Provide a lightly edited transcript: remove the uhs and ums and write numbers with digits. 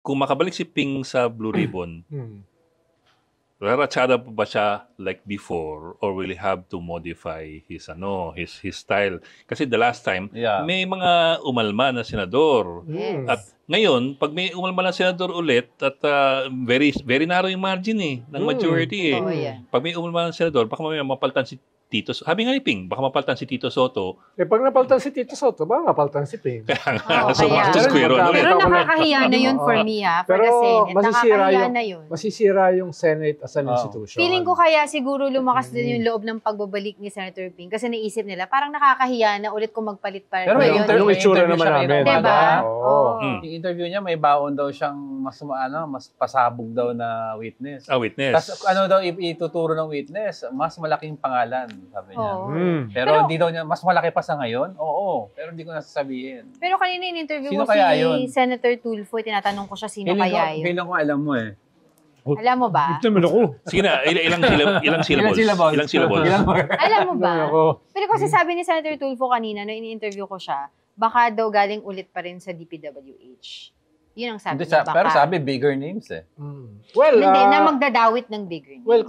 kung makabalik si Ping sa Blue Ribbon, raratsada pa ba siya like before or will he have to modify his style? Kasi the last time, may mga umalma na senador. Yes. At ngayon, pag may umalma na senador ulit, at very narrow yung margin ng majority Oo, yan. Pag may umalma na senador, baka mamaya mapalitan si Tito, sabi nga ni Ping, baka mapalitan si Tito Soto. Pag napalitan si Tito Soto, baka mapalitan si Ping. So, back to square one ulit. Pero nakakahiya na yun for me, for the Senate. Nakakahiya na yun. Masisira yung Senate as an institution. Feeling ko kaya siguro lumakas din yung loob ng pagbabalik ni Senator Ping kasi naisip nila, parang nakakahiya na ulit kung magpalit pa. Pero yung itsura naman namin. Diba? Yung interview niya, may baon daw siyang mas pasabog daw na witness. Witness. Tapos daw ituturo ng witness, mas malaking pangalan, sabi niya. Pero hindi daw niya, mas malaki pa sa ngayon? Oo, pero hindi ko nasasabihin. Pero kanina in-interview Sino ko kaya si yun? Senator Tulfo, tinatanong ko siya sino kaya yun. Feeling ko alam mo eh. Alam mo ba? Sige na, ilang syllables? Alam mo ba? Pero kasi sabi ni Senator Tulfo kanina, no, in-interview ko siya, baka daw galing ulit pa rin sa DPWH. Yun ang sabi niya, baka. Pero sabi, bigger names eh. Well, hindi, na magdadawit ng bigger names. Well,